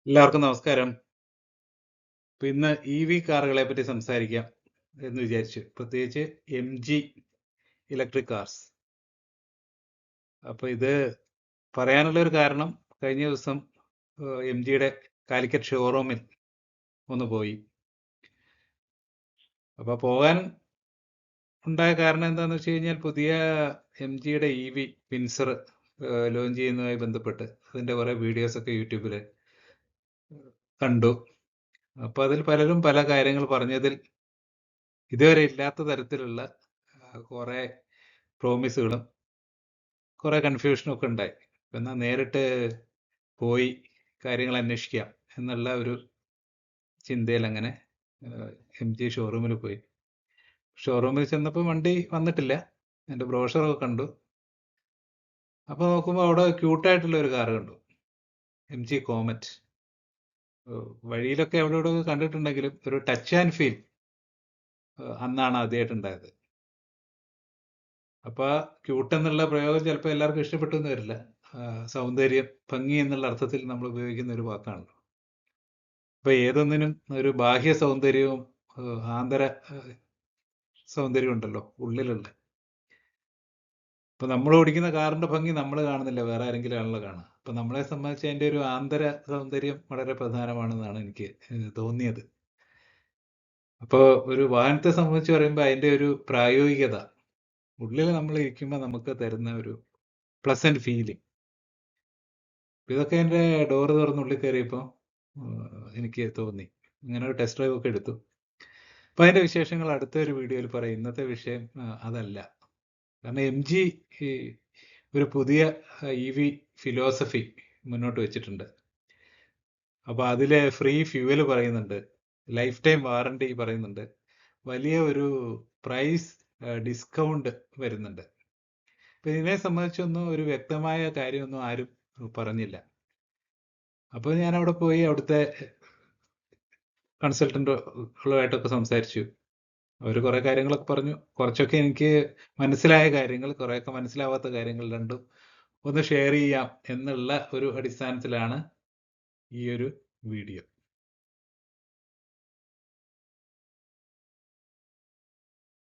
എല്ലാവർക്കും നമസ്കാരം. ഇന്ന് EV കാറുകളെ പറ്റി സംസാരിക്കാം എന്ന് വിചാരിച്ചു. പ്രത്യേകിച്ച് MG ഇലക്ട്രിക് കാർസ്. അപ്പൊ ഇത് പറയാനുള്ള ഒരു കാരണം, കഴിഞ്ഞ ദിവസം MGയുടെ കാലിക്കറ്റ് ഷോറൂമിൽ ഒന്ന് പോയി. അപ്പൊ പോകാൻ ഉണ്ടായ കാരണം എന്താണെന്ന് വെച്ച് കഴിഞ്ഞാൽ, പുതിയ MGയുടെ EV പിൻസർ ലോഞ്ച് ചെയ്യുന്നതുമായി ബന്ധപ്പെട്ട് അതിന്റെ കുറെ വീഡിയോസ് ഒക്കെ യൂട്യൂബിൽ കണ്ടു. അപ്പൊ അതിൽ പലരും പല കാര്യങ്ങൾ പറഞ്ഞതിൽ ഇതുവരെ ഇല്ലാത്ത തരത്തിലുള്ള കുറെ പ്രോമിസുകളും കുറെ കൺഫ്യൂഷനും ഒക്കെ ഉണ്ടായി. എന്നാൽ നേരിട്ട് പോയി കാര്യങ്ങൾ അന്വേഷിക്കാം എന്നുള്ള ഒരു ചിന്തയിൽ അങ്ങനെ MG ഷോറൂമിൽ പോയി. ഷോറൂമിൽ ചെന്നപ്പോൾ വണ്ടി വന്നിട്ടില്ല. എൻ്റെ ബ്രോഷറൊക്കെ കണ്ടു. അപ്പോൾ നോക്കുമ്പോൾ അവിടെ ക്യൂട്ടായിട്ടുള്ള ഒരു കാറ് കണ്ടു, MG കോമറ്റ്. വഴിയിലൊക്കെ എവിടെ എവിടെ കണ്ടിട്ടുണ്ടെങ്കിലും ഒരു ടച്ച് ആൻഡ് ഫീൽ അന്നാണ് ആദ്യമായിട്ടുണ്ടായത്. അപ്പൊ ക്യൂട്ട് എന്നുള്ള പ്രയോഗം ചിലപ്പോൾ എല്ലാവർക്കും ഇഷ്ടപ്പെട്ടു എന്ന് വരില്ല. സൗന്ദര്യം, ഭംഗി എന്നുള്ള അർത്ഥത്തിൽ നമ്മൾ ഉപയോഗിക്കുന്ന ഒരു വാക്കാണല്ലോ. അപ്പൊ ഏതൊന്നിനും ഒരു ബാഹ്യ സൗന്ദര്യവും ആന്തര സൗന്ദര്യവും ഉണ്ടല്ലോ ഉള്ളിലുള്ള. അപ്പൊ നമ്മൾ ഓടിക്കുന്ന കാറിന്റെ ഭംഗി നമ്മൾ കാണുന്നില്ല, വേറെ ആരെങ്കിലും ആണല്ലോ കാണുക. അപ്പൊ നമ്മളെ സംബന്ധിച്ച് അതിന്റെ ഒരു ആന്തര സൗന്ദര്യം വളരെ പ്രധാനമാണെന്നാണ് എനിക്ക് തോന്നിയത്. അപ്പോ ഒരു വാഹനത്തെ സംബന്ധിച്ച് പറയുമ്പോൾ അതിന്റെ ഒരു പ്രായോഗികത, ഉള്ളിൽ നമ്മൾ ഇരിക്കുമ്പോൾ നമുക്ക് തരുന്ന ഒരു പ്ലസന്റ് ഫീലിംഗ്, ഇതൊക്കെ എൻ്റെ ഡോറ് തുറന്നുള്ളിൽ കയറിയപ്പോൾ എനിക്ക് തോന്നി. ഇങ്ങനെ ഒരു ടെസ്റ്റ് ഡ്രൈവ് ഒക്കെ എടുത്തു. അപ്പൊ അതിന്റെ വിശേഷങ്ങൾ അടുത്ത ഒരു വീഡിയോയിൽ പറയാം. ഇന്നത്തെ വിഷയം അതല്ല. കാരണം MG ഒരു പുതിയ EV ഫിലോസഫി മുന്നോട്ട് വെച്ചിട്ടുണ്ട്. അപ്പൊ അതിലെ ഫ്രീ ഫ്യൂവൽ പറയുന്നുണ്ട്, ലൈഫ് ടൈം വാറണ്ടി പറയുന്നുണ്ട്, വലിയ ഒരു പ്രൈസ് ഡിസ്കൗണ്ട് വരുന്നുണ്ട്. അപ്പൊ ഇതിനെ സംബന്ധിച്ചൊന്നും ഒരു വ്യക്തമായ കാര്യമൊന്നും ആരും പറഞ്ഞില്ല. അപ്പൊ ഞാൻ അവിടെ പോയി അവിടുത്തെ കൺസൾട്ടന്റുകളുമായിട്ടൊക്കെ സംസാരിച്ചു. അവർ കുറെ കാര്യങ്ങളൊക്കെ പറഞ്ഞു. കുറച്ചൊക്കെ എനിക്ക് മനസ്സിലായ കാര്യങ്ങൾ, കുറെയൊക്കെ മനസ്സിലാവാത്ത കാര്യങ്ങൾ രണ്ടും ഒന്ന് ഷെയർ ചെയ്യാം എന്നുള്ള ഒരു അടിസ്ഥാനത്തിലാണ് ഈ ഒരു വീഡിയോ.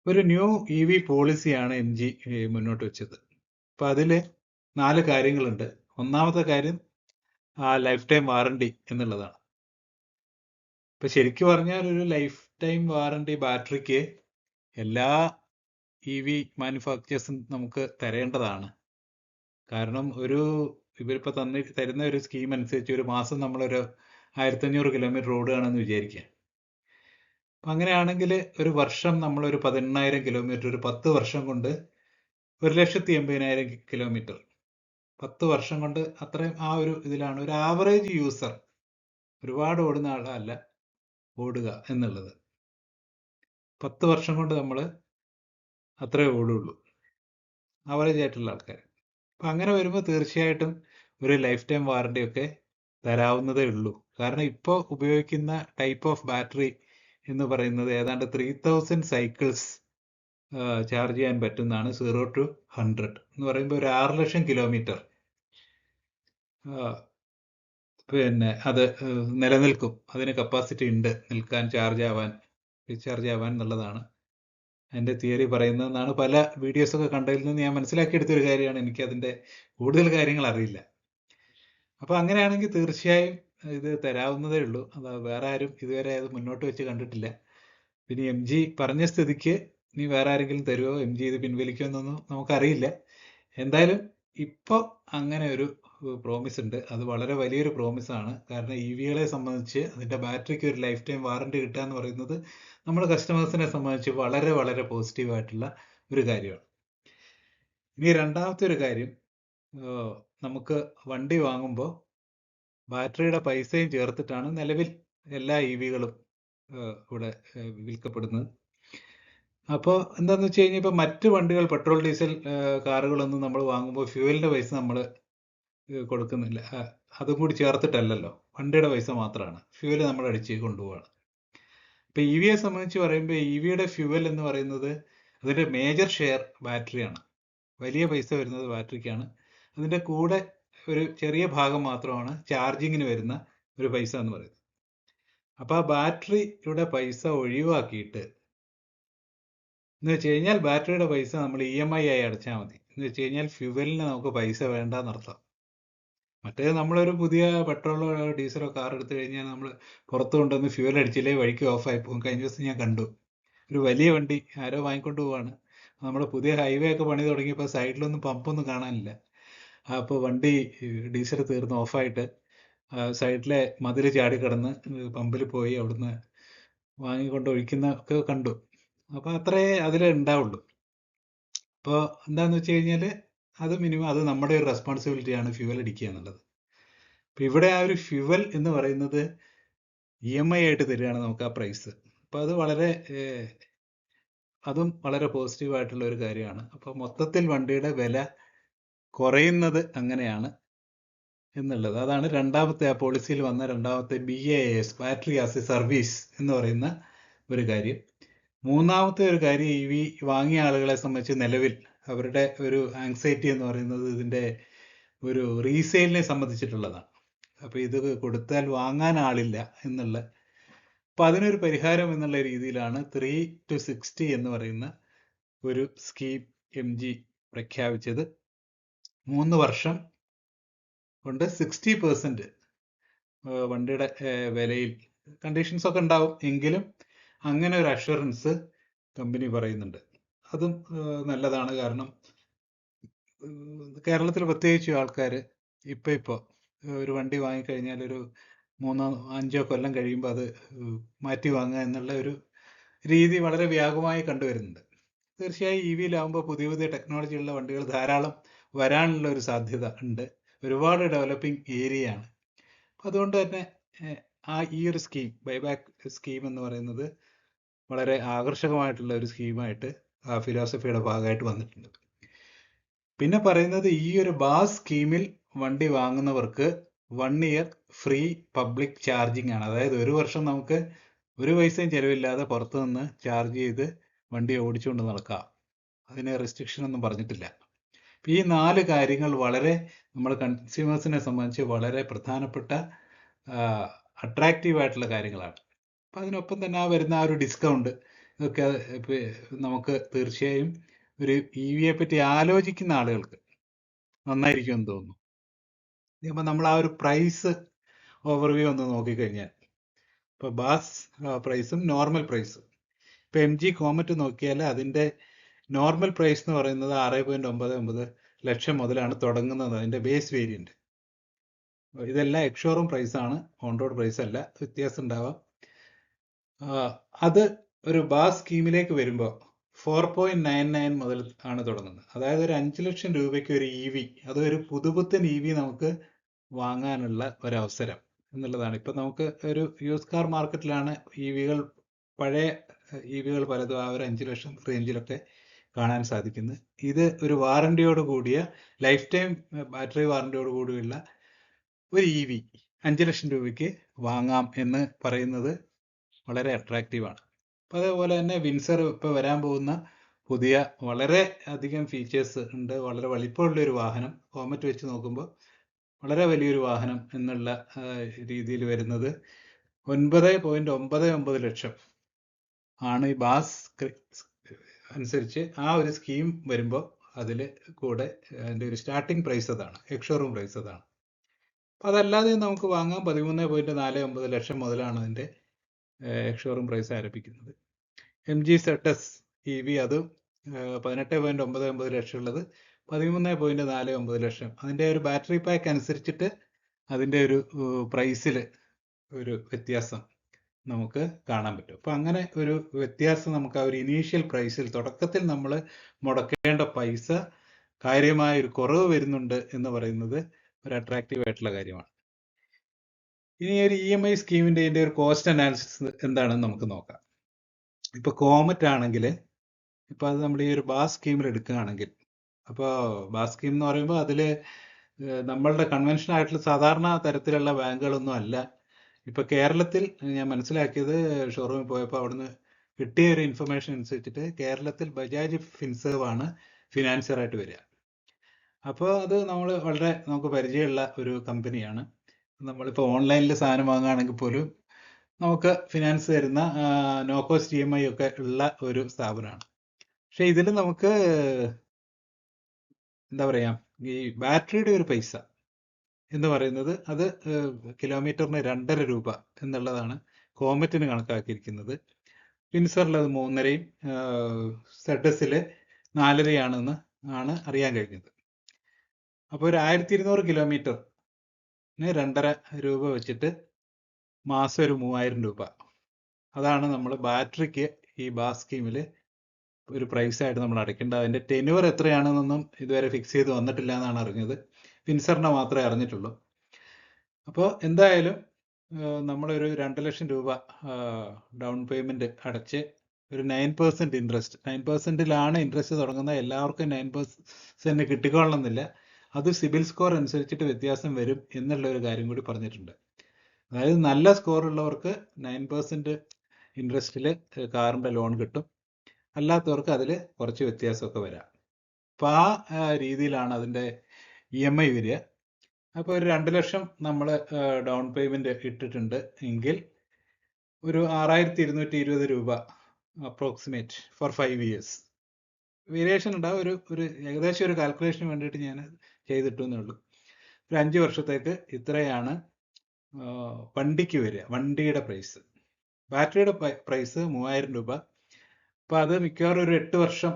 ഒരു ന്യൂ EV പോളിസിയാണ് MG മുന്നോട്ട് വെച്ചത്. അപ്പൊ അതില് 4 കാര്യങ്ങളുണ്ട്. ഒന്നാമത്തെ കാര്യം ലൈഫ് ടൈം വാറണ്ടി എന്നുള്ളതാണ്. ഇപ്പൊ ശരിക്കും പറഞ്ഞാൽ ഒരു ലൈഫ് ടൈം വാറണ്ടി ബാറ്ററിക്ക് എല്ലാ EV മാനുഫാക്ചേഴ്സും നമുക്ക് തരേണ്ടതാണ്. കാരണം ഇവരിപ്പോ തരുന്ന ഒരു സ്കീം അനുസരിച്ച് ഒരു മാസം നമ്മളൊരു 1500 കിലോമീറ്റർ ഓടുകയാണെന്ന് വിചാരിക്കുക. അപ്പൊ അങ്ങനെയാണെങ്കിൽ ഒരു വർഷം നമ്മളൊരു 18,000 കിലോമീറ്റർ, ഒരു 10 വർഷം കൊണ്ട് 1,80,000 കിലോമീറ്റർ, 10 വർഷം കൊണ്ട് അത്രയും ആ ഒരു ഇതിലാണ് ഒരു ആവറേജ് യൂസർ, ഒരുപാട് ഓടുന്ന ആളല്ല ഓടുക എന്നുള്ളത്. 10 വർഷം കൊണ്ട് നമ്മൾ അത്രേ ഓടുള്ളൂ ആവറേജ് ആയിട്ടുള്ള ആൾക്കാർ. അപ്പൊ അങ്ങനെ വരുമ്പോൾ തീർച്ചയായിട്ടും ഒരു ലൈഫ് ടൈം വാറണ്ടി ഒക്കെ തരാവുന്നതേ ഉള്ളൂ. കാരണം ഇപ്പോൾ ഉപയോഗിക്കുന്ന ടൈപ്പ് ഓഫ് ബാറ്ററി എന്ന് പറയുന്നത് ഏതാണ്ട് 3000 സൈക്കിൾസ് ചാർജ് ചെയ്യാൻ പറ്റുന്നതാണ് 0 to 100 എന്ന് പറയുമ്പോൾ ഒരു 6 ലക്ഷം കിലോമീറ്റർ പിന്നെ അത് നിലനിൽക്കും. അതിന് കപ്പാസിറ്റി ഉണ്ട് നിൽക്കാൻ, റീചാർജ് ആവാൻ എന്നുള്ളതാണ് എൻ്റെ തിയറി പറയുന്നതെന്നാണ് പല വീഡിയോസൊക്കെ കണ്ടതിൽ നിന്ന് ഞാൻ മനസ്സിലാക്കിയെടുത്തൊരു കാര്യമാണ്. എനിക്ക് അതിൻ്റെ കൂടുതൽ കാര്യങ്ങൾ അറിയില്ല. അപ്പൊ അങ്ങനെയാണെങ്കിൽ തീർച്ചയായും ഇത് തരാവുന്നതേ ഉള്ളൂ. അത് വേറെ ആരും ഇതുവരെ അത് മുന്നോട്ട് വെച്ച് കണ്ടിട്ടില്ല. പിന്നെ MG പറഞ്ഞ സ്ഥിതിക്ക് നീ വേറെ ആരെങ്കിലും തരുമോ, MG ഇത് പിൻവലിക്കുമോ എന്നൊന്നും നമുക്കറിയില്ല. എന്തായാലും ഇപ്പോൾ അങ്ങനെ ഒരു പ്രോമിസ് ഉണ്ട്. അത് വളരെ വലിയൊരു പ്രോമിസാണ്. കാരണം EVകളെ സംബന്ധിച്ച് അതിൻ്റെ ബാറ്ററിക്ക് ഒരു ലൈഫ് ടൈം വാറണ്ടി കിട്ടുക എന്ന് പറയുന്നത് നമ്മുടെ കസ്റ്റമേഴ്സിനെ സംബന്ധിച്ച് വളരെ വളരെ പോസിറ്റീവായിട്ടുള്ള ഒരു കാര്യമാണ്. ഇനി രണ്ടാമത്തെ ഒരു കാര്യം, നമുക്ക് വണ്ടി വാങ്ങുമ്പോൾ ബാറ്ററിയുടെ പൈസയും ചേർത്തിട്ടാണ് നിലവിൽ എല്ലാ EVകളും ഇവിടെ വിൽക്കപ്പെടുന്നത്. അപ്പോൾ എന്താന്ന് വെച്ച് കഴിഞ്ഞാൽ ഇപ്പം മറ്റ് വണ്ടികൾ, പെട്രോൾ ഡീസൽ കാറുകളൊന്നും നമ്മൾ വാങ്ങുമ്പോൾ ഫ്യൂവലിന്റെ പൈസ നമ്മൾ കൊടുക്കുന്നില്ല. അതും കൂടി ചേർത്തിട്ടല്ലല്ലോ, വണ്ടിയുടെ പൈസ മാത്രമാണ്. ഫ്യൂവൽ നമ്മൾ അടിച്ച് കൊണ്ടുപോവാണ്. ഇപ്പൊ EVയെ സംബന്ധിച്ച് പറയുമ്പോൾ EVയുടെ ഫ്യൂവൽ എന്ന് പറയുന്നത് അതിന്റെ മേജർ ഷെയർ ബാറ്ററിയാണ്. വലിയ പൈസ വരുന്നത് ബാറ്ററിക്കാണ്. അതിന്റെ കൂടെ ഒരു ചെറിയ ഭാഗം മാത്രമാണ് ചാർജിങ്ങിന് വരുന്ന ഒരു പൈസ എന്ന് പറയുന്നത്. അപ്പോൾ ആ ബാറ്ററിയുടെ പൈസ ഒഴിവാക്കിയിട്ട്, എന്ന് വെച്ച് കഴിഞ്ഞാൽ ബാറ്ററിയുടെ പൈസ നമ്മൾ EMI ആയി അടച്ചാൽ മതി. എന്ന് വെച്ച് കഴിഞ്ഞാൽ ഫ്യുവലിന് നമുക്ക് പൈസ വേണ്ടെന്നർത്ഥം. മറ്റേത് നമ്മളൊരു പുതിയ പെട്രോളോ ഡീസലോ കാർ എടുത്തു കഴിഞ്ഞാൽ നമ്മൾ പുറത്ത് കൊണ്ടുവന്ന് ഫ്യൂവൽ അടിച്ചില്ലേ വഴിക്ക് ഓഫായി പോകും. കഴിഞ്ഞ ദിവസം ഞാൻ കണ്ടു, ഒരു വലിയ വണ്ടി ആരോ വാങ്ങിക്കൊണ്ട് പോവാണ്. നമ്മുടെ പുതിയ ഹൈവേ ഒക്കെ പണി തുടങ്ങിയപ്പോൾ സൈഡിലൊന്നും പമ്പൊന്നും കാണാനില്ല. അപ്പോൾ വണ്ടി ഡീസൽ തീർന്ന് ഓഫായിട്ട് സൈഡിലെ മതിൽ ചാടി കിടന്ന് പമ്പിൽ പോയി അവിടുന്ന് വാങ്ങിക്കൊണ്ട് ഒഴിക്കുന്ന ഒക്കെ കണ്ടു. അപ്പോൾ അത്രേ അതിലേ ഉണ്ടാവുള്ളൂ. അപ്പോൾ എന്താന്ന് വെച്ച് കഴിഞ്ഞാൽ അത് മിനിമം, അത് നമ്മുടെ ഒരു റെസ്പോൺസിബിലിറ്റിയാണ് ഫ്യൂവൽ അടിക്കുക എന്നുള്ളത്. അപ്പം ഇവിടെ ആ ഒരു ഫ്യൂവൽ എന്ന് പറയുന്നത് EMI ആയിട്ട് തരികയാണ് നമുക്ക് ആ പ്രൈസ്. അപ്പോൾ അത് വളരെ അതും വളരെ പോസിറ്റീവായിട്ടുള്ള ഒരു കാര്യമാണ്. അപ്പോൾ മൊത്തത്തിൽ വണ്ടിയുടെ വില കുറയുന്നത് അങ്ങനെയാണ് എന്നുള്ളത്. അതാണ് രണ്ടാമത്തെ ആ പോളിസിയിൽ വന്ന രണ്ടാമത്തെ BAS, battery as A service എന്ന് പറയുന്ന ഒരു കാര്യം. മൂന്നാമത്തെ ഒരു കാര്യം, EV വാങ്ങിയ ആളുകളെ സംബന്ധിച്ച് നിലവിൽ അവരുടെ ഒരു ആങ്സൈറ്റി എന്ന് പറയുന്നത് ഇതിൻ്റെ ഒരു റീസെയിലിനെ സംബന്ധിച്ചിട്ടുള്ളതാണ്. അപ്പോൾ ഇത് കൊടുത്താൽ വാങ്ങാൻ ആളില്ല എന്നുള്ള, അപ്പോൾ അതിനൊരു പരിഹാരം എന്നുള്ള രീതിയിലാണ് 3 to 60 എന്ന് പറയുന്ന ഒരു സ്കീം MG പ്രഖ്യാപിച്ചത്. 3 വർഷം കൊണ്ട് 60% വണ്ടിയുടെ വിലയിൽ, കണ്ടീഷൻസ് ഒക്കെ ഉണ്ടാവും എങ്കിലും അങ്ങനെ ഒരു അഷുറൻസ് കമ്പനി പറയുന്നുണ്ട്. അതും നല്ലതാണ്. കാരണം കേരളത്തിൽ പ്രത്യേകിച്ച് ആൾക്കാർ ഇപ്പോൾ ഒരു വണ്ടി വാങ്ങിക്കഴിഞ്ഞാൽ ഒരു 3-5 കൊല്ലം കഴിയുമ്പോൾ അത് മാറ്റി വാങ്ങുക എന്നുള്ള ഒരു രീതി വളരെ വ്യാപകമായി കണ്ടുവരുന്നുണ്ട്. തീർച്ചയായും EVയിലാവുമ്പോൾ പുതിയ പുതിയ ടെക്നോളജിയുള്ള വണ്ടികൾ ധാരാളം വരാനുള്ള ഒരു സാധ്യത ഉണ്ട്. ഒരുപാട് ഡെവലപ്പിംഗ് ഏരിയയാണ്. അതുകൊണ്ട് തന്നെ ഈ ഒരു സ്കീം, ബൈബാക്ക് സ്കീം എന്ന് പറയുന്നത് വളരെ ആകർഷകമായിട്ടുള്ള ഒരു സ്കീമായിട്ട് ആ ഫിലോസഫിയുടെ ഭാഗമായിട്ട് വന്നിട്ടുണ്ട്. പിന്നെ പറയുന്നത്, ഈ ഒരു ബാസ് സ്കീമിൽ വണ്ടി വാങ്ങുന്നവർക്ക് 1 ഇയർ ഫ്രീ പബ്ലിക് ചാർജിങ് ആണ്. അതായത് 1 വർഷം നമുക്ക് ഒരു പൈസയും ചിലവില്ലാതെ പുറത്തു നിന്ന് ചാർജ് ചെയ്ത് വണ്ടി ഓടിച്ചുകൊണ്ട് നടക്കാം. അതിന് റെസ്ട്രിക്ഷൻ ഒന്നും പറഞ്ഞിട്ടില്ല. ഈ 4 കാര്യങ്ങൾ വളരെ നമ്മൾ കൺസ്യൂമേഴ്സിനെ സംബന്ധിച്ച് വളരെ പ്രധാനപ്പെട്ട അട്രാക്റ്റീവായിട്ടുള്ള കാര്യങ്ങളാണ്. അപ്പം അതിനൊപ്പം തന്നെ വരുന്ന ആ ഒരു ഡിസ്കൗണ്ട്, ഇതൊക്കെ നമുക്ക് തീർച്ചയായും ഒരു EVയെ പറ്റി ആലോചിക്കുന്ന ആളുകൾക്ക് നന്നായിരിക്കുമെന്ന് തോന്നുന്നു. ഇപ്പം നമ്മൾ ആ ഒരു പ്രൈസ് ഓവർവ്യൂ ഒന്ന് നോക്കിക്കഴിഞ്ഞാൽ, ഇപ്പോൾ ബാസ് പ്രൈസും നോർമൽ പ്രൈസും, ഇപ്പോൾ MG കോമറ്റ് നോക്കിയാൽ അതിൻ്റെ നോർമൽ പ്രൈസ് എന്ന് പറയുന്നത് 6.99 ലക്ഷം മുതലാണ് തുടങ്ങുന്നത്, അതിൻ്റെ ബേസ് വേരിയൻറ്റ്. ഇതെല്ലാം എക്സ്ഷോറൂം പ്രൈസാണ്, ഓൺ റോഡ് പ്രൈസ് അല്ല, വ്യത്യാസം ഉണ്ടാവാം. അത് ഒരു ബാസ് സ്കീമിലേക്ക് വരുമ്പോൾ 4.99 മുതൽ ആണ് തുടങ്ങുന്നത്. അതായത് ഒരു 5 ലക്ഷം രൂപയ്ക്ക് ഒരു EV, അതൊരു പുതുപുത്തൻ EV നമുക്ക് വാങ്ങാനുള്ള ഒരവസരം എന്നുള്ളതാണ്. ഇപ്പം നമുക്ക് ഒരു യൂസ് കാർ മാർക്കറ്റിലാണ് EVകൾ, പഴയ EVകൾ പലതും ആ ഒരു 5 ലക്ഷം റേഞ്ചിലൊക്കെ കാണാൻ സാധിക്കുന്നത്. ഇത് ഒരു വാറണ്ടിയോട് കൂടിയ, ലൈഫ് ടൈം ബാറ്ററി വാറണ്ടിയോട് കൂടിയുള്ള ഒരു EV 5 ലക്ഷം രൂപയ്ക്ക് വാങ്ങാം എന്ന് പറയുന്നത് വളരെ അട്രാക്റ്റീവാണ്. അപ്പോൾ അതേപോലെ തന്നെ വിൻസർ ഇപ്പോൾ വരാൻ പോകുന്ന പുതിയ വളരെ അധികം ഫീച്ചേഴ്സ് ഉണ്ട്. വളരെ വലിപ്പമുള്ളൊരു വാഹനം, കോമറ്റ് വെച്ച് നോക്കുമ്പോൾ വളരെ വലിയൊരു വാഹനം എന്നുള്ള രീതിയിൽ വരുന്നത് 9.99 ലക്ഷം ആണ് ഈ ബാസ് അനുസരിച്ച്. ആ ഒരു സ്കീം വരുമ്പോൾ അതിൽ കൂടെ അതിൻ്റെ ഒരു സ്റ്റാർട്ടിംഗ് പ്രൈസ് അതാണ്, എക്സ്ഷോറൂം പ്രൈസ് അതാണ്. അപ്പോൾ അതല്ലാതെ നമുക്ക് വാങ്ങാം. 13.49 ലക്ഷം മുതലാണ് അതിൻ്റെ എക്സ്ഷോറൂം പ്രൈസ് ആരംഭിക്കുന്നത്. MG ZS EV അതും 18.99 ലക്ഷം ഉള്ളത് 13.49 ലക്ഷം. അതിൻ്റെ ഒരു ബാറ്ററി പാക്ക് അനുസരിച്ചിട്ട് അതിൻ്റെ ഒരു പ്രൈസിൽ ഒരു വ്യത്യാസം നമുക്ക് കാണാൻ പറ്റും. അപ്പോൾ അങ്ങനെ ഒരു വ്യത്യാസം നമുക്ക് ആ ഒരു ഇനീഷ്യൽ പ്രൈസിൽ, തുടക്കത്തിൽ നമ്മൾ മുടക്കേണ്ട പൈസ കാര്യമായ ഒരു കുറവ് വരുന്നുണ്ട് എന്ന് പറയുന്നത് ഒരു അട്രാക്റ്റീവ് ആയിട്ടുള്ള കാര്യമാണ്. ഇനി ഒരു EMI സ്കീമിൻ്റെ ഇതിൻ്റെ ഒരു കോസ്റ്റ് അനാലിസിസ് എന്താണെന്ന് നമുക്ക് നോക്കാം. ഇപ്പോൾ കോമറ്റ് ആണെങ്കിൽ, ഇപ്പോൾ അത് നമ്മൾ ഈ ഒരു ബാസ് സ്കീമിൽ എടുക്കുകയാണെങ്കിൽ, അപ്പോൾ ബാസ് സ്കീം എന്ന് പറയുമ്പോൾ അതിൽ നമ്മളുടെ കൺവെൻഷൻ ആയിട്ടുള്ള സാധാരണ തരത്തിലുള്ള ബാങ്കുകളൊന്നും അല്ല. ഇപ്പോൾ കേരളത്തിൽ ഞാൻ മനസ്സിലാക്കിയത്, ഷോറൂമിൽ പോയപ്പോൾ അവിടുന്ന് കിട്ടിയ ഒരു ഇൻഫർമേഷൻ അനുസരിച്ചിട്ട് കേരളത്തിൽ ബജാജ് ഫിൻസേർവ് ആണ് ഫിനാൻസറായിട്ട് വരിക. അപ്പോൾ അത് നമുക്ക് പരിചയമുള്ള ഒരു കമ്പനിയാണ്. നമ്മളിപ്പോൾ ഓൺലൈനിൽ സാധനം വാങ്ങുകയാണെങ്കിൽ പോലും നമുക്ക് ഫിനാൻസ് തരുന്ന നോ കോസ്റ്റ് EMI ഒക്കെ ഉള്ള ഒരു സ്ഥാപനമാണ്. പക്ഷെ ഇതിൽ നമുക്ക് എന്താ പറയാ, ഈ ബാറ്ററിയുടെ ഒരു പൈസ എന്ന് പറയുന്നത് അത് കിലോമീറ്ററിന് 2.5 രൂപ എന്നുള്ളതാണ് കോമറ്റിന് കണക്കാക്കിയിരിക്കുന്നത്. ഫിൻസറിൽ അത് 3.5യും സെഡസിൽ 4.5 ആണ് അറിയാൻ കഴിഞ്ഞത്. അപ്പോൾ ഒരു 1200 കിലോമീറ്ററിന് 2.5 രൂപ വെച്ചിട്ട് മാസം ഒരു 3000 രൂപ. അതാണ് നമ്മൾ ബാറ്ററിക്ക് ഈ ബാസ് സ്കീമിൽ ഒരു പ്രൈസായിട്ട് നമ്മൾ അടയ്ക്കേണ്ടത്. അതിൻ്റെ ടെന്യൂർ എത്രയാണെന്നൊന്നും ഇതുവരെ ഫിക്സ് ചെയ്ത് വന്നിട്ടില്ല എന്നാണ് അറിഞ്ഞത്. ഫിൻസറിനെ മാത്രമേ അറിഞ്ഞിട്ടുള്ളൂ. അപ്പോൾ എന്തായാലും നമ്മളൊരു 2 ലക്ഷം രൂപ ഡൗൺ പേയ്മെൻറ്റ് അടച്ച് ഒരു 9% ഇൻട്രസ്റ്റ്, 9%ലാണ് ഇൻട്രസ്റ്റ് തുടങ്ങുന്നത്. എല്ലാവർക്കും 9% കിട്ടിക്കൊള്ളണമെന്നില്ല. അത് സിബിൽ സ്കോർ അനുസരിച്ചിട്ട് വ്യത്യാസം വരും എന്നുള്ള ഒരു കാര്യം കൂടി പറഞ്ഞിട്ടുണ്ട്. അതായത് നല്ല സ്കോർ ഉള്ളവർക്ക് 9% ഇൻട്രസ്റ്റിൽ കാറിൻ്റെ ലോൺ കിട്ടും, അല്ലാത്തവർക്ക് അതിൽ കുറച്ച് വ്യത്യാസമൊക്കെ വരാം. അപ്പോൾ ആ രീതിയിലാണ് അതിൻ്റെ EMI വരിക. അപ്പോൾ ഒരു 2 ലക്ഷം നമ്മൾ ഡൗൺ പേയ്മെൻറ്റ് ഇട്ടിട്ടുണ്ട് എങ്കിൽ ഒരു 6220 രൂപ അപ്രോക്സിമേറ്റ് ഫോർ 5 years. വേരിയേഷൻ ഉണ്ടാവും. ഒരു ഏകദേശം ഒരു കാൽക്കുലേഷന് വേണ്ടിയിട്ട് ഞാൻ ചെയ്തിട്ടു എന്നേ ഉള്ളൂ. ഒരു 5 വർഷത്തേക്ക് ഇത്രയാണ് വണ്ടിക്ക് വരിക, വണ്ടിയുടെ പ്രൈസ്. ബാറ്ററിയുടെ പ്രൈസ് 3000 രൂപ. അപ്പോൾ അത് മിക്കവാറും ഒരു 8 വർഷം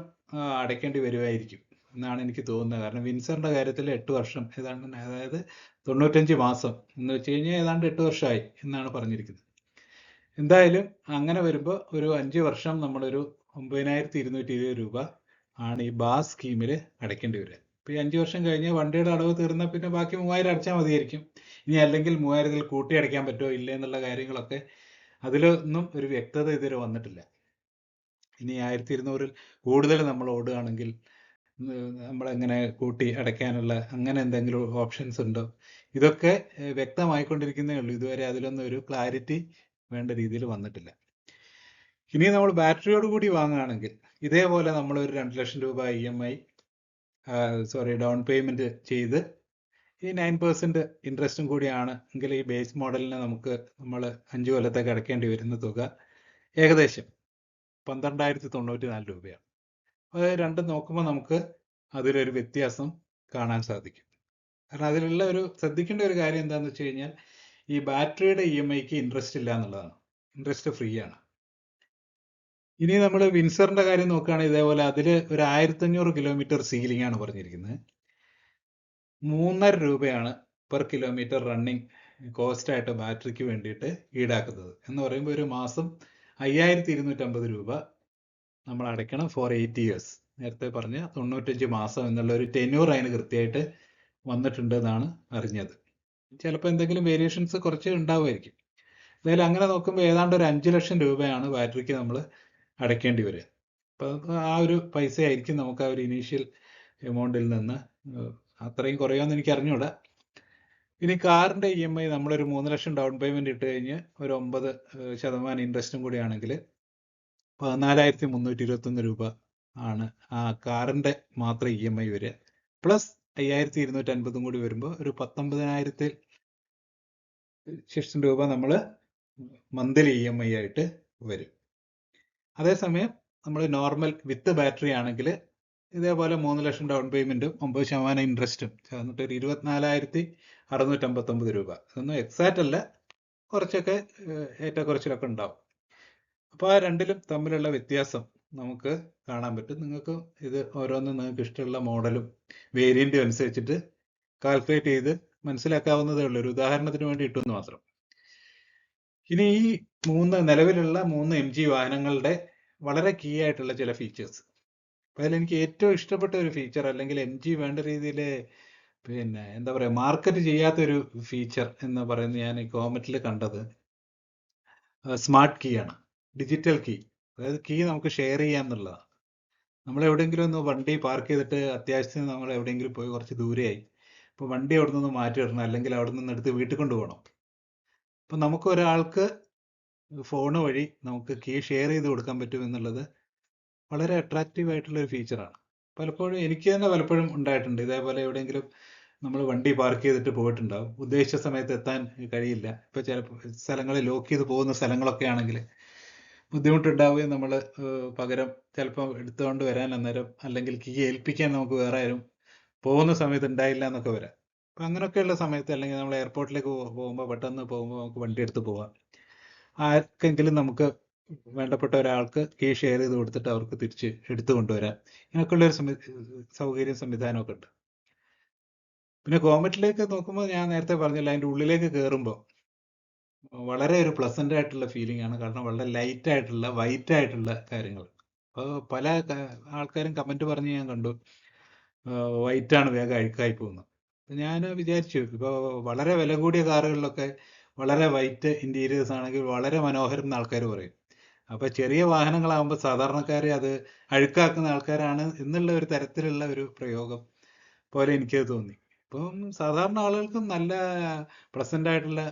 അടയ്ക്കേണ്ടി വരുമായിരിക്കും എന്നാണ് എനിക്ക് തോന്നുന്നത്. കാരണം വിൻസറിൻ്റെ കാര്യത്തിൽ 8 വർഷം ഏതാണ്ട്, അതായത് 95 മാസം എന്ന് വെച്ച് കഴിഞ്ഞാൽ ഏതാണ്ട് 8 വർഷമായി എന്നാണ് പറഞ്ഞിരിക്കുന്നത്. എന്തായാലും അങ്ങനെ വരുമ്പോൾ ഒരു 5 വർഷം നമ്മളൊരു 9220 രൂപ ആണ് ഈ ബാസ് സ്കീമിൽ അടയ്ക്കേണ്ടി വരിക. ഇപ്പോൾ ഈ 5 വർഷം കഴിഞ്ഞ് വണ്ടിയുടെ അടവ് തീർന്നാൽ പിന്നെ ബാക്കി 3000 അടച്ചാൽ മതിയായിരിക്കും. ഇനി അല്ലെങ്കിൽ 3000 കൂട്ടി അടയ്ക്കാൻ പറ്റുമോ ഇല്ലേ എന്നുള്ള കാര്യങ്ങളൊക്കെ അതിലൊന്നും ഒരു വ്യക്തത ഇതുവരെ വന്നിട്ടില്ല. ഇനി 1200 കൂടുതൽ നമ്മൾ ഓടുകയാണെങ്കിൽ നമ്മളെങ്ങനെ കൂട്ടി അടയ്ക്കാനുള്ള അങ്ങനെ എന്തെങ്കിലും ഓപ്ഷൻസ് ഉണ്ടോ, ഇതൊക്കെ വ്യക്തമായിക്കൊണ്ടിരിക്കുന്നേ ഉള്ളൂ. ഇതുവരെ അതിലൊന്നും ഒരു ക്ലാരിറ്റി വേണ്ട രീതിയിൽ വന്നിട്ടില്ല. ഇനി നമ്മൾ ബാറ്ററിയോട് കൂടി വാങ്ങുകയാണെങ്കിൽ ഇതേപോലെ നമ്മളൊരു 2 ലക്ഷം രൂപ EMI ഡൗൺ പേയ്മെൻറ്റ് ചെയ്ത് ഈ 9% ഇൻട്രസ്റ്റും കൂടിയാണ് എങ്കിൽ ഈ ബേസ് മോഡലിന് നമ്മൾ 5 കൊല്ലത്തേക്ക് അടയ്ക്കേണ്ടി വരുന്ന തുക ഏകദേശം 12,094 രൂപയാണ്. അത് രണ്ടും നോക്കുമ്പോൾ നമുക്ക് അതിലൊരു വ്യത്യാസം കാണാൻ സാധിക്കും. കാരണം അതിലുള്ള ഒരു ശ്രദ്ധിക്കേണ്ട ഒരു കാര്യം എന്താണെന്ന് വെച്ച് കഴിഞ്ഞാൽ ഈ ബാറ്ററിയുടെ EMIക്ക് ഇൻട്രസ്റ്റ് ഇല്ല എന്നുള്ളതാണ്. ഇൻട്രസ്റ്റ് ഫ്രീ ആണ്. ഇനി നമ്മൾ വിൻസറിന്റെ കാര്യം നോക്കുകയാണെങ്കിൽ ഇതേപോലെ അതിൽ ഒരു 1500 കിലോമീറ്റർ സീലിംഗ് ആണ് പറഞ്ഞിരിക്കുന്നത്. 3.5 രൂപയാണ് പെർ കിലോമീറ്റർ റണ്ണിങ് കോസ്റ്റായിട്ട് ബാറ്ററിക്ക് വേണ്ടിയിട്ട് ഈടാക്കുന്നത്. എന്ന് പറയുമ്പോൾ ഒരു മാസം 5250 രൂപ നമ്മൾ അടയ്ക്കണം ഫോർ 8 years. നേരത്തെ പറഞ്ഞ 95 മാസം എന്നുള്ള ഒരു ടെന്യൂർ അതിന് കൃത്യമായിട്ട് വന്നിട്ടുണ്ട് എന്നാണ് അറിഞ്ഞത്. ചിലപ്പോൾ എന്തെങ്കിലും വേരിയേഷൻസ് കുറച്ച് ഉണ്ടാവുമായിരിക്കും. എന്തായാലും അങ്ങനെ നോക്കുമ്പോൾ ഏതാണ്ട് ഒരു 5 ലക്ഷം രൂപയാണ് ബാറ്ററിക്ക് നമ്മൾ അടയ്ക്കേണ്ടി വരിക. അപ്പോൾ ആ ഒരു പൈസ ആയിരിക്കും നമുക്ക് ആ ഒരു ഇനീഷ്യൽ എമൗണ്ടിൽ നിന്ന് അത്രയും കുറയുമെന്ന് എനിക്ക് അറിഞ്ഞൂടാ. ഇനി കാറിൻ്റെ EMI നമ്മളൊരു 3 ലക്ഷം ഡൗൺ പേയ്മെൻറ്റ് ഇട്ട് കഴിഞ്ഞ് ഒരു 9% ഇൻട്രസ്റ്റും കൂടി ആണെങ്കിൽ 14,321 രൂപ ആണ് ആ കാറിൻ്റെ മാത്രം EMI വരിക. പ്ലസ് 5,250 കൂടി വരുമ്പോൾ ഒരു 19,000 രൂപ നമ്മൾ മന്ത്ലി EMI ആയിട്ട് വരും. അതേസമയം നമ്മൾ നോർമൽ വിത്ത് ബാറ്ററി ആണെങ്കിൽ ഇതേപോലെ 3 ലക്ഷം ഡൗൺ പേയ്മെൻറ്റും 9% ഇൻട്രസ്റ്റും ചേർന്നിട്ട് ഒരു 24,659 രൂപ. ഇതൊന്നും എക്സാക്റ്റ് അല്ല, കുറച്ചൊക്കെ ഏറ്റക്കുറച്ചിലൊക്കെ ഉണ്ടാവും. അപ്പോൾ ആ രണ്ടിലും തമ്മിലുള്ള വ്യത്യാസം നമുക്ക് കാണാൻ പറ്റും. നിങ്ങൾക്ക് ഇത് ഓരോന്നും നിങ്ങൾക്ക് ഇഷ്ടമുള്ള മോഡലും വേരിയൻറ്റും അനുസരിച്ചിട്ട് കാൽക്കുലേറ്റ് ചെയ്ത് മനസ്സിലാക്കാവുന്നതേ ഉള്ളൂ. ഒരു ഉദാഹരണത്തിന് വേണ്ടി ഇട്ടെന്ന് മാത്രം. ഇനി ഈ നിലവിലുള്ള 3 MG വാഹനങ്ങളുടെ വളരെ കീ ആയിട്ടുള്ള ചില ഫീച്ചേഴ്സ്. അപ്പോൾ അതിലെനിക്ക് ഏറ്റവും ഇഷ്ടപ്പെട്ട ഒരു ഫീച്ചർ, അല്ലെങ്കിൽ MG വേണ്ട രീതിയിൽ പിന്നെ എന്താ പറയുക മാർക്കറ്റ് ചെയ്യാത്തൊരു ഫീച്ചർ എന്ന് പറയുന്നത് ഞാൻ ഈ കോമറ്റിൽ കണ്ടത് സ്മാർട്ട് കീ ആണ്. Digital key. അതായത് കീ നമുക്ക് ഷെയർ ചെയ്യാം എന്നുള്ളതാണ്. നമ്മൾ എവിടെയെങ്കിലും ഒന്ന് വണ്ടി പാർക്ക് ചെയ്തിട്ട് അത്യാവശ്യത്തിന് നമ്മൾ എവിടെയെങ്കിലും പോയി കുറച്ച് ദൂരെയായി, അപ്പോൾ വണ്ടി അവിടെ നിന്ന് മാറ്റിയിടണം, അല്ലെങ്കിൽ അവിടെ നിന്ന് എടുത്ത് വീട്ടിൽ കൊണ്ടുപോകണം. അപ്പോൾ നമുക്ക് ഒരാൾക്ക് ഫോൺ വഴി നമുക്ക് കീ ഷെയർ ചെയ്ത് കൊടുക്കാൻ പറ്റും എന്നുള്ളത് വളരെ അട്രാക്റ്റീവ് ആയിട്ടുള്ള ഒരു ഫീച്ചറാണ്. പലപ്പോഴും എനിക്ക് തന്നെ പലപ്പോഴും ഉണ്ടായിട്ടുണ്ട്. ഇതേപോലെ എവിടെയെങ്കിലും നമ്മൾ വണ്ടി പാർക്ക് ചെയ്തിട്ട് പോയിട്ടുണ്ടാവും, ഉദ്ദേശിച്ച സമയത്ത് എത്താൻ കഴിയില്ല. ഇപ്പോൾ ചില സ്ഥലങ്ങളിൽ ലോക്ക് ചെയ്ത് പോകുന്ന സ്ഥലങ്ങളൊക്കെ ആണെങ്കിൽ ബുദ്ധിമുട്ടുണ്ടാവുകയും നമ്മൾ പകരം ചിലപ്പോൾ എടുത്തുകൊണ്ട് വരാൻ അന്നേരം അല്ലെങ്കിൽ കീ ഏൽപ്പിക്കാൻ നമുക്ക് വേറെ ആരും പോകുന്ന സമയത്ത് ഉണ്ടായില്ല എന്നൊക്കെ വരാം. അപ്പം അങ്ങനെയൊക്കെയുള്ള സമയത്ത് അല്ലെങ്കിൽ നമ്മൾ എയർപോർട്ടിലേക്ക് പോകുമ്പോൾ പെട്ടെന്ന് പോകുമ്പോൾ നമുക്ക് വണ്ടി എടുത്ത് പോവാം. ആർക്കെങ്കിലും നമുക്ക് വേണ്ടപ്പെട്ട ഒരാൾക്ക് കീ ഷെയർ ചെയ്ത് കൊടുത്തിട്ട് അവർക്ക് തിരിച്ച് എടുത്തു കൊണ്ടുവരാം. ഇങ്ങനെയൊക്കെയുള്ളൊരു സൗകര്യം സംവിധാനമൊക്കെ ഉണ്ട്. പിന്നെ കോമറ്റിലേക്ക് നോക്കുമ്പോൾ ഞാൻ നേരത്തെ പറഞ്ഞില്ല, അതിൻ്റെ ഉള്ളിലേക്ക് കയറുമ്പോൾ വളരെ ഒരു പ്ലസന്റ് ആയിട്ടുള്ള ഫീലിംഗ് ആണ്. കാരണം വളരെ ലൈറ്റ് ആയിട്ടുള്ള വൈറ്റ് ആയിട്ടുള്ള കാര്യങ്ങൾ. അപ്പോൾ പല ആൾക്കാരും കമന്റ് പറഞ്ഞ് ഞാൻ കണ്ടു, വൈറ്റ് ആണ് വേഗം അഴുക്കായി പോകുന്നത്. ഞാൻ വിചാരിച്ചു, ഇപ്പോൾ വളരെ വില കൂടിയ കാറുകളിലൊക്കെ വളരെ വൈറ്റ് ഇന്റീരിയേഴ്സ് ആണെങ്കിൽ വളരെ മനോഹരം എന്ന് ആൾക്കാർ പറയും. അപ്പോൾ ചെറിയ വാഹനങ്ങളാകുമ്പോൾ സാധാരണക്കാരെ അത് അഴുക്കാക്കുന്ന ആൾക്കാരാണ് എന്നുള്ള ഒരു തരത്തിലുള്ള ഒരു പ്രയോഗം പോലെ എനിക്കത് തോന്നി. ഇപ്പം സാധാരണ ആളുകൾക്കും നല്ല പ്ലസന്റ് ആയിട്ടുള്ള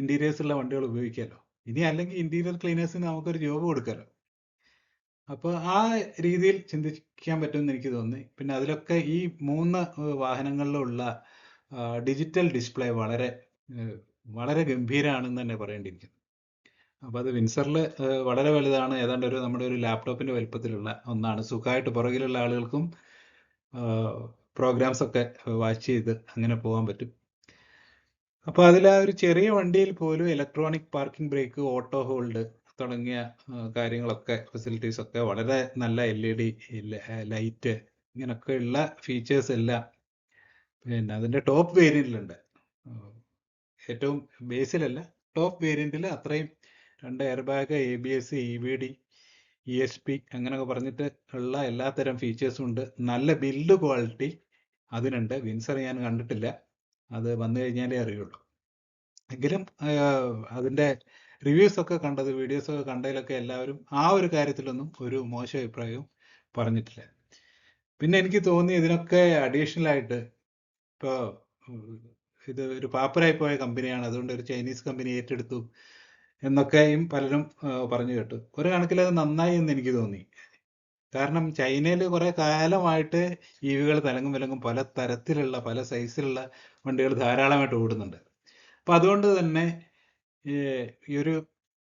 ഇന്റീരിയേഴ്സ് ഉള്ള വണ്ടികൾ ഉപയോഗിക്കാമല്ലോ. ഇനി അല്ലെങ്കിൽ ഇന്റീരിയർ ക്ലീനേഴ്സിന് നമുക്കൊരു ജോബ് കൊടുക്കാമല്ലോ. അപ്പോൾ ആ രീതിയിൽ ചിന്തിക്കാൻ പറ്റുമെന്ന് എനിക്ക് തോന്നി. പിന്നെ അതിലൊക്കെ ഈ 3 വാഹനങ്ങളിലുള്ള ഡിജിറ്റൽ ഡിസ്പ്ലേ വളരെ വളരെ ഗംഭീരമാണെന്ന് തന്നെ പറയേണ്ടിയിരിക്കുന്നു. അപ്പോൾ അത് വിൻസറിൽ വളരെ വലുതാണ്, ഏതാണ്ട് ഒരു നമ്മുടെ ഒരു ലാപ്ടോപ്പിന്റെ വലുപ്പത്തിലുള്ള ഒന്നാണ്. സുഖമായിട്ട് പുറകിലുള്ള ആളുകൾക്കും പ്രോഗ്രാംസ് ഒക്കെ വാച്ച് ചെയ്ത് അങ്ങനെ പോകാൻ പറ്റും. അപ്പോൾ അതിൽ ആ ഒരു ചെറിയ വണ്ടിയിൽ പോലും electronic parking brake, auto hold തുടങ്ങിയ കാര്യങ്ങളൊക്കെ, ഫെസിലിറ്റീസ് ഒക്കെ വളരെ നല്ല LED ലൈറ്റ്, ഇങ്ങനെയൊക്കെയുള്ള ഫീച്ചേഴ്സ് എല്ലാം പിന്നെ അതിൻ്റെ ടോപ്പ് വേരിയന്റിലുണ്ട്. ഏറ്റവും ബേസിലല്ല, ടോപ്പ് വേരിയന്റിൽ അത്രയും 2 air bag, ABS, EBD, ESP അങ്ങനെയൊക്കെ പറഞ്ഞിട്ട് ഉള്ള എല്ലാത്തരം ഫീച്ചേഴ്സും ഉണ്ട്. നല്ല ബിൽഡ് ക്വാളിറ്റി അതിനുണ്ട്. വിൻസർ ഞാൻ കണ്ടിട്ടില്ല, അത് വന്നു കഴിഞ്ഞാലേ അറിയുള്ളൂ. എങ്കിലും അതിൻ്റെ റിവ്യൂസ് ഒക്കെ കണ്ടത്, വീഡിയോസ് ഒക്കെ കണ്ടതിലൊക്കെ എല്ലാവരും ആ ഒരു കാര്യത്തിലൊന്നും ഒരു മോശം അഭിപ്രായവും പറഞ്ഞിട്ടില്ല. പിന്നെ എനിക്ക് തോന്നി ഇതിനൊക്കെ അഡീഷണൽ ആയിട്ട് ഇപ്പോൾ ഇത് ഒരു പാപ്പരായി പോയ കമ്പനിയാണ്, അതുകൊണ്ട് ഒരു ചൈനീസ് കമ്പനി ഏറ്റെടുത്തു എന്നൊക്കെയും പലരും പറഞ്ഞു കേട്ടു. ഒരു കണക്കിൽ അത് നന്നായി എന്ന് എനിക്ക് തോന്നി. കാരണം ചൈനയിൽ കുറെ കാലമായിട്ട് EVകൾ തലങ്ങും വിലങ്ങും പല തരത്തിലുള്ള പല സൈസിലുള്ള വണ്ടികൾ ധാരാളമായിട്ട് ഓടുന്നുണ്ട്. അപ്പം അതുകൊണ്ട് തന്നെ ഈ ഒരു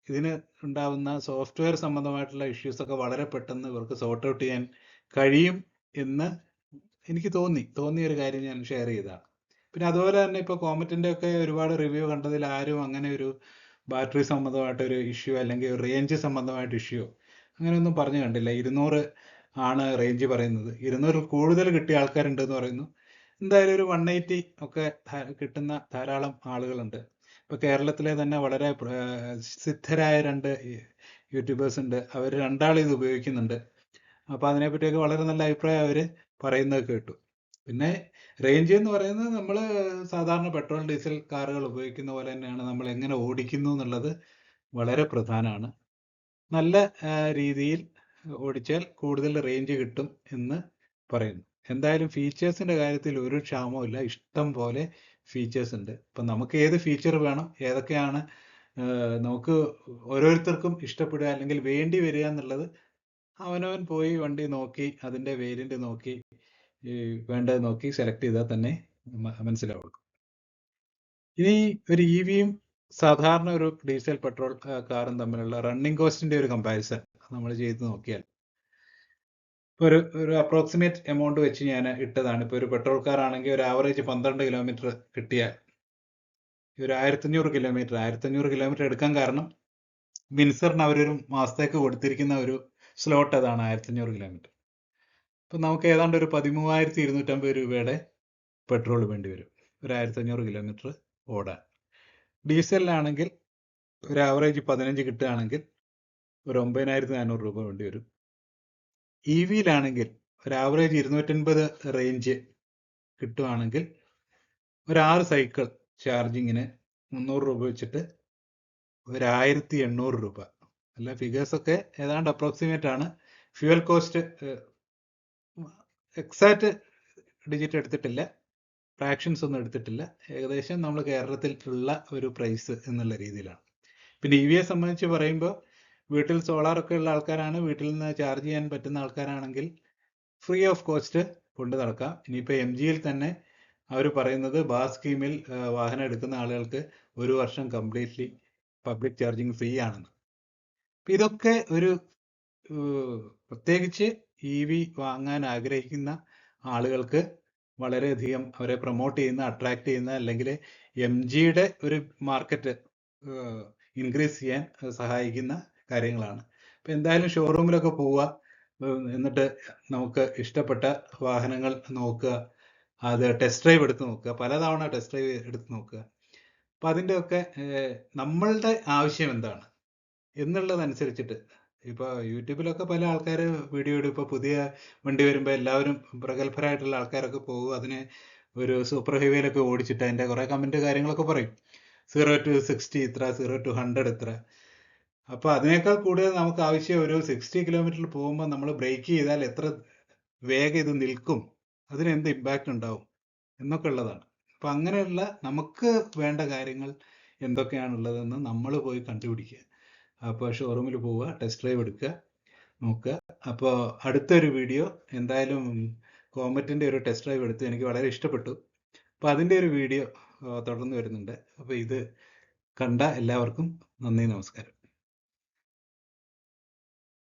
ഇതിന് ഉണ്ടാവുന്ന സോഫ്റ്റ്വെയർ സംബന്ധമായിട്ടുള്ള ഇഷ്യൂസൊക്കെ വളരെ പെട്ടെന്ന് ഇവർക്ക് സോർട്ട് ഔട്ട് ചെയ്യാൻ കഴിയും എന്ന് എനിക്ക് തോന്നിയ ഒരു കാര്യം ഞാൻ ഷെയർ ചെയ്തതാണ്. പിന്നെ അതുപോലെ തന്നെ ഇപ്പോൾ കോമറ്റിൻ്റെ ഒക്കെ ഒരുപാട് റിവ്യൂ കണ്ടതിൽ ആരും അങ്ങനെ ഒരു ബാറ്ററി സംബന്ധമായിട്ടൊരു ഇഷ്യൂ അല്ലെങ്കിൽ റേഞ്ച് സംബന്ധമായിട്ട് ഇഷ്യൂ അങ്ങനെയൊന്നും പറഞ്ഞു കണ്ടില്ല. 200 ആണ് റേഞ്ച് പറയുന്നത്. 200 കൂടുതൽ കിട്ടിയ ആൾക്കാരുണ്ടെന്ന് പറയുന്നു. എന്തായാലും ഒരു 180 ഒക്കെ കിട്ടുന്ന ധാരാളം ആളുകളുണ്ട്. ഇപ്പോൾ കേരളത്തിലെ തന്നെ വളരെ സിദ്ധരായ 2 യൂട്യൂബേഴ്സ് ഉണ്ട്, അവർ 2 ആൾ ഇത് ഉപയോഗിക്കുന്നുണ്ട്. അപ്പോൾ അതിനെപ്പറ്റിയൊക്കെ വളരെ നല്ല അഭിപ്രായം അവർ പറയുന്നത് കേട്ടു. പിന്നെ റേഞ്ച് എന്ന് പറയുന്നത് നമ്മൾ സാധാരണ പെട്രോൾ ഡീസൽ കാറുകൾ ഉപയോഗിക്കുന്ന പോലെ തന്നെയാണ്. നമ്മൾ എങ്ങനെ ഓടിക്കുന്നു എന്നുള്ളത് വളരെ പ്രധാനമാണ്. നല്ല രീതിയിൽ ഓടിച്ചാൽ കൂടുതൽ റേഞ്ച് കിട്ടും എന്ന് പറയുന്നു. എന്തായാലും ഫീച്ചേഴ്സിൻ്റെ കാര്യത്തിൽ ഒരു ക്ഷാമവും ഇല്ല, ഇഷ്ടം പോലെ ഫീച്ചേഴ്സ് ഉണ്ട്. ഇപ്പം നമുക്ക് ഏത് ഫീച്ചർ വേണം, ഏതൊക്കെയാണ് നമുക്ക് ഓരോരുത്തർക്കും ഇഷ്ടപ്പെടുക അല്ലെങ്കിൽ വേണ്ടി വരിക എന്നുള്ളത് അവനവൻ പോയി വണ്ടി നോക്കി അതിൻ്റെ വേരിയൻ്റ് നോക്കി വേണ്ടത് നോക്കി സെലക്ട് ചെയ്താൽ തന്നെ മനസ്സിലാവുള്ളൂ. ഇനി ഒരു EVയും സാധാരണ ഒരു ഡീസൽ പെട്രോൾ കാറും തമ്മിലുള്ള റണ്ണിങ് കോസ്റ്റിന്റെ ഒരു കമ്പാരിസൺ നമ്മൾ ചെയ്ത് നോക്കിയാൽ ഒരു അപ്രോക്സിമേറ്റ് എമൗണ്ട് വെച്ച് ഞാൻ ഇട്ടതാണ്. ഇപ്പോൾ ഒരു പെട്രോൾ കാർ ആണെങ്കിൽ ഒരു ആവറേജ് 12 കിലോമീറ്റർ കിട്ടിയാൽ ഒരു 1500 കിലോമീറ്റർ എടുക്കാൻ കാരണം വിൻസറിന് അവരൊരു മാസത്തേക്ക് കൊടുത്തിരിക്കുന്ന ഒരു സ്ലോട്ട് അതാണ് 1500 കിലോമീറ്റർ. അപ്പം നമുക്ക് ഏതാണ്ട് ഒരു 13,250 രൂപയുടെ പെട്രോൾ വേണ്ടി വരും ഒരു 1500 കിലോമീറ്റർ ഓടാൻ. ഡീസലിനാണെങ്കിൽ ഒരു ആവറേജ് 15 കിട്ടുകയാണെങ്കിൽ ഒരു 9,400 രൂപ വേണ്ടി വരും. EVയിലാണെങ്കിൽ ഒരു ആവറേജ് 250 റേഞ്ച് കിട്ടുകയാണെങ്കിൽ ഒരു 6 സൈക്കിൾ ചാർജിങ്ങിന് 300 രൂപ വെച്ചിട്ട് ഒരു 1,800 രൂപ. അല്ല, ഫിഗേഴ്സൊക്കെ ഏതാണ്ട് അപ്രോക്സിമേറ്റ് ആണ്. ഫ്യൂവൽ കോസ്റ്റ് എക്സാക്റ്റ് ഡിജിറ്റ് എടുത്തിട്ടില്ല, ഫ്രാക്ഷൻസ് ഒന്നും എടുത്തിട്ടില്ല. ഏകദേശം നമ്മൾ കേരളത്തിൽ ഉള്ള ഒരു പ്രൈസ് എന്നുള്ള രീതിയിലാണ്. പിന്നെ EVയെ സംബന്ധിച്ച് പറയുമ്പോൾ വീട്ടിൽ സോളാറൊക്കെ ഉള്ള ആൾക്കാരാണ്, വീട്ടിൽ നിന്ന് ചാർജ് ചെയ്യാൻ പറ്റുന്ന ആൾക്കാരാണെങ്കിൽ ഫ്രീ ഓഫ് കോസ്റ്റ് കൊണ്ട് നടക്കാം. ഇനിയിപ്പോൾ MGയിൽ തന്നെ അവർ പറയുന്നത് ബാസ് സ്കീമിൽ വാഹനം എടുക്കുന്ന ആളുകൾക്ക് 1 വർഷം കംപ്ലീറ്റ്ലി പബ്ലിക് ചാർജിങ് ഫ്രീ ആണെന്ന്. ഇതൊക്കെ ഒരു പ്രത്യേകിച്ച് EV വാങ്ങാൻ ആഗ്രഹിക്കുന്ന ആളുകൾക്ക് വളരെയധികം അവരെ പ്രൊമോട്ട് ചെയ്യുന്ന, അട്രാക്ട് ചെയ്യുന്ന, അല്ലെങ്കിൽ MGയുടെ ഒരു മാർക്കറ്റ് ഇൻക്രീസ് ചെയ്യാൻ സഹായിക്കുന്ന കാര്യങ്ങളാണ്. അപ്പം എന്തായാലും ഷോറൂമിലൊക്കെ പോവുക, എന്നിട്ട് നമുക്ക് ഇഷ്ടപ്പെട്ട വാഹനങ്ങൾ നോക്കുക, അത് ടെസ്റ്റ് ഡ്രൈവ് എടുത്ത് നോക്കുക, പലതവണ ടെസ്റ്റ് ഡ്രൈവ് എടുത്ത് നോക്കുക. അപ്പം അതിൻ്റെയൊക്കെ നമ്മളുടെ ആവശ്യം എന്താണ് എന്നുള്ളതനുസരിച്ചിട്ട്, ഇപ്പോൾ യൂട്യൂബിലൊക്കെ പല ആൾക്കാർ വീഡിയോ ഇടും. ഇപ്പോൾ പുതിയ വണ്ടി വരുമ്പോൾ എല്ലാവരും പ്രഗത്ഭരായിട്ടുള്ള ആൾക്കാരൊക്കെ പോകും, അതിനെ ഒരു സൂപ്പർ ഹൈവേയിലൊക്കെ ഓടിച്ചിട്ട് അതിൻ്റെ കുറേ കമൻറ്റ് കാര്യങ്ങളൊക്കെ പറയും. 0 to 60 ഇത്ര, 0 to 100 ഇത്ര. അപ്പോൾ അതിനേക്കാൾ കൂടുതൽ നമുക്ക് ആവശ്യം ഒരു 60 കിലോമീറ്ററിൽ പോകുമ്പോൾ നമ്മൾ ബ്രേക്ക് ചെയ്താൽ എത്ര വേഗം ഇത് നിൽക്കും, അതിന് എന്ത് ഇമ്പാക്റ്റ് ഉണ്ടാവും എന്നൊക്കെ ഉള്ളതാണ്. അപ്പം അങ്ങനെയുള്ള നമുക്ക് വേണ്ട കാര്യങ്ങൾ എന്തൊക്കെയാണുള്ളതെന്ന് നമ്മൾ പോയി കണ്ടുപിടിക്കുക. അപ്പോൾ ഷോറൂമിൽ പോവുക, ടെസ്റ്റ് ഡ്രൈവ് എടുക്കുക, നോക്കുക. അപ്പോൾ അടുത്തൊരു വീഡിയോ എന്തായാലും കോമറ്റിൻ്റെ ഒരു ടെസ്റ്റ് ഡ്രൈവ് എടുത്ത് എനിക്ക് വളരെ ഇഷ്ടപ്പെട്ടു. അപ്പോൾ അതിൻ്റെ ഒരു വീഡിയോ തുടർന്ന് വരുന്നുണ്ട്. അപ്പോൾ ഇത് കണ്ട എല്ലാവർക്കും നന്ദി, നമസ്കാരം.